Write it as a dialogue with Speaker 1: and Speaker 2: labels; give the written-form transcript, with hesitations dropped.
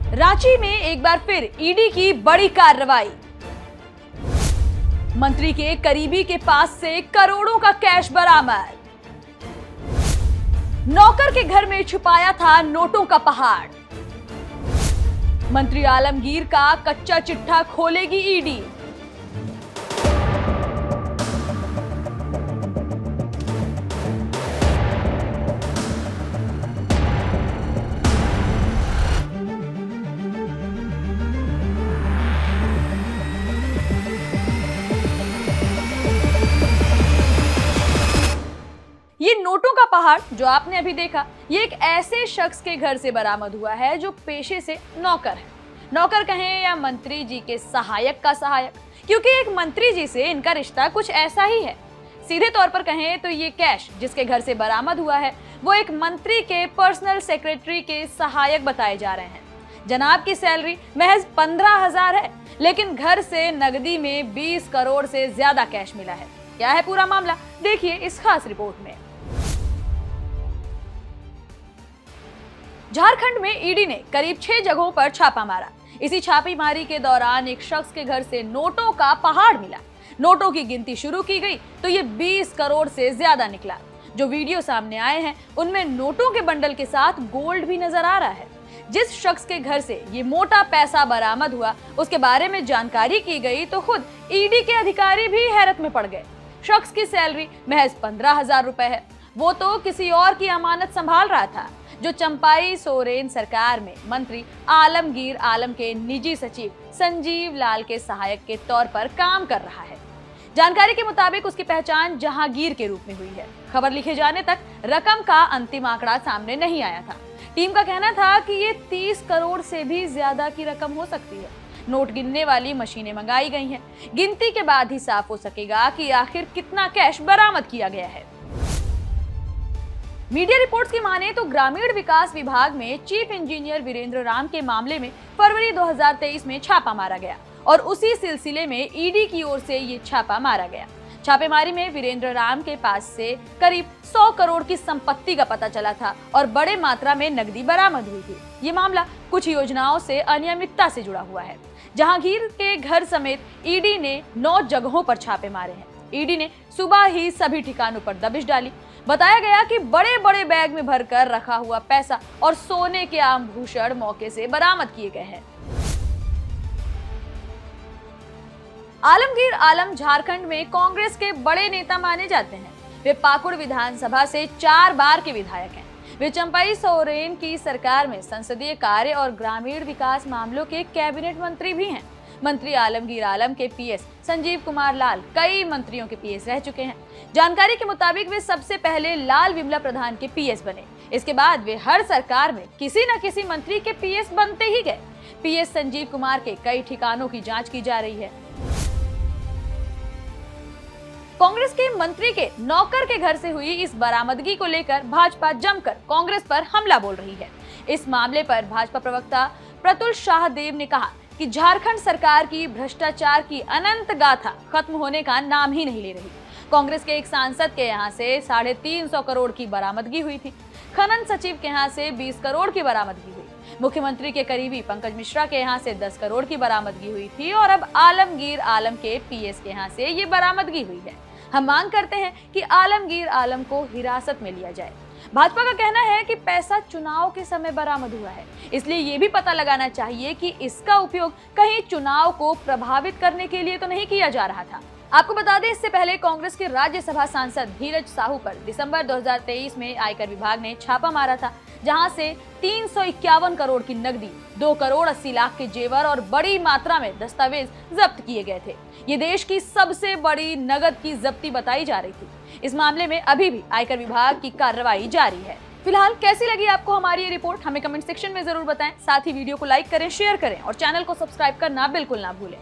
Speaker 1: रांची में एक बार फिर ईडी की बड़ी कार्रवाई। मंत्री के करीबी के पास से करोड़ों का कैश बरामद। नौकर के घर में छुपाया था नोटों का पहाड़। मंत्री आलमगीर का कच्चा चिट्ठा खोलेगी ईडी। ये नोटों का पहाड़ जो आपने अभी देखा, ये एक ऐसे शख्स के घर से बरामद हुआ है जो पेशे से नौकर है। नौकर कहें या मंत्री जी के सहायक का सहायक, क्योंकि एक मंत्री जी से इनका रिश्ता कुछ ऐसा ही है। सीधे तौर पर कहें तो ये कैश जिसके घर से बरामद हुआ है वो एक मंत्री के पर्सनल सेक्रेटरी के सहायक बताए जा रहे हैं। जनाब की सैलरी महज 15,000 है, लेकिन घर से नगदी में 20 करोड़ से ज्यादा कैश मिला है। क्या है पूरा मामला, देखिए इस खास रिपोर्ट में। झारखंड में ईडी ने करीब 6 जगहों पर छापा मारा। इसी छापेमारी के दौरान एक शख्स के घर से नोटों का पहाड़ मिला। नोटों की गिनती शुरू की गई तो ये 20 करोड़ से ज्यादा निकला। जो वीडियो सामने आए हैं उनमें नोटों के बंडल के साथ गोल्ड भी नजर आ रहा है। जिस शख्स के घर से ये मोटा पैसा बरामद हुआ उसके बारे में जानकारी की गई तो खुद ईडी के अधिकारी भी हैरत में पड़ गए। शख्स की सैलरी महज 15,000 रुपए है। वो तो किसी और की अमानत संभाल रहा था, जो चंपाई सोरेन सरकार में मंत्री आलमगीर आलम के निजी सचिव संजीव लाल के सहायक के तौर पर काम कर रहा है। जानकारी के मुताबिक उसकी पहचान जहांगीर के रूप में हुई है। खबर लिखे जाने तक रकम का अंतिम आंकड़ा सामने नहीं आया था। टीम का कहना था कि ये 30 करोड़ से भी ज्यादा की रकम हो सकती है। नोट गिनने वाली मशीनें मंगाई गई हैं। गिनती के बाद ही साफ हो सकेगा कि आखिर कितना कैश बरामद किया गया है। मीडिया रिपोर्ट्स की माने तो ग्रामीण विकास विभाग में चीफ इंजीनियर वीरेंद्र राम के मामले में फरवरी 2023 में छापा मारा गया और उसी सिलसिले में ईडी की ओर से ये छापा मारा गया। छापेमारी में वीरेंद्र राम के पास से करीब 100 करोड़ की संपत्ति का पता चला था और बड़े मात्रा में नकदी बरामद हुई थी। ये मामला कुछ योजनाओं से अनियमितता से जुड़ा हुआ है। जहांगीर के घर समेत ईडी ने 9 जगहों पर छापे मारे हैं। ईडी ने सुबह ही सभी ठिकानों पर दबिश डाली। बताया गया कि बड़े बड़े बैग में भरकर रखा हुआ पैसा और सोने के आभूषण मौके से बरामद किए गए हैं। आलमगीर आलम झारखंड में कांग्रेस के बड़े नेता माने जाते हैं। वे पाकुड़ विधानसभा से 4 बार के विधायक हैं। वे चंपाई सोरेन की सरकार में संसदीय कार्य और ग्रामीण विकास मामलों के कैबिनेट मंत्री भी हैं। मंत्री आलमगीर आलम के पीएस संजीव कुमार लाल कई मंत्रियों के पीएस रह चुके हैं। जानकारी के मुताबिक वे सबसे पहले लाल विमला प्रधान के पीएस बने। इसके बाद वे हर सरकार में किसी न किसी मंत्री के पीएस बनते ही गए। पीएस संजीव कुमार के कई ठिकानों की जांच की जा रही है। कांग्रेस के मंत्री के नौकर के घर से हुई इस बरामदगी को लेकर भाजपा जमकर कांग्रेस पर हमला बोल रही है। इस मामले पर भाजपा प्रवक्ता प्रतुल शाहदेव ने कहा कि झारखंड सरकार की भ्रष्टाचार की अनंत गाथा खत्म होने का नाम ही नहीं ले रही। कांग्रेस के एक सांसद के यहाँ से 350 करोड़ की बरामदगी हुई थी। खनन सचिव के यहाँ से 20 करोड़ की बरामदगी हुई। मुख्यमंत्री के करीबी पंकज मिश्रा के यहाँ से 10 करोड़ की बरामदगी हुई थी और अब आलमगीर आलम के पीएस के यहाँ से ये बरामदगी हुई है। हम मांग करते हैं कि आलमगीर आलम को हिरासत में लिया जाए। भाजपा का कहना है कि पैसा चुनाव के समय बरामद हुआ है, इसलिए ये भी पता लगाना चाहिए कि इसका उपयोग कहीं चुनाव को प्रभावित करने के लिए तो नहीं किया जा रहा था। आपको बता दें, इससे पहले कांग्रेस के राज्यसभा सांसद धीरज साहू पर दिसंबर 2023 में आयकर विभाग ने छापा मारा था, जहां से 351 करोड़ की नकदी, 2 करोड़ 80 लाख के जेवर और बड़ी मात्रा में दस्तावेज जब्त किए गए थे। ये देश की सबसे बड़ी नकद की जब्ती बताई जा रही थी। इस मामले में अभी भी आयकर विभाग की कार्रवाई जारी है। फिलहाल कैसी लगी आपको हमारी ये रिपोर्ट, हमें कमेंट सेक्शन में जरूर बताएं। साथ ही वीडियो को लाइक करें, शेयर करें और चैनल को सब्सक्राइब करना बिल्कुल ना भूलें।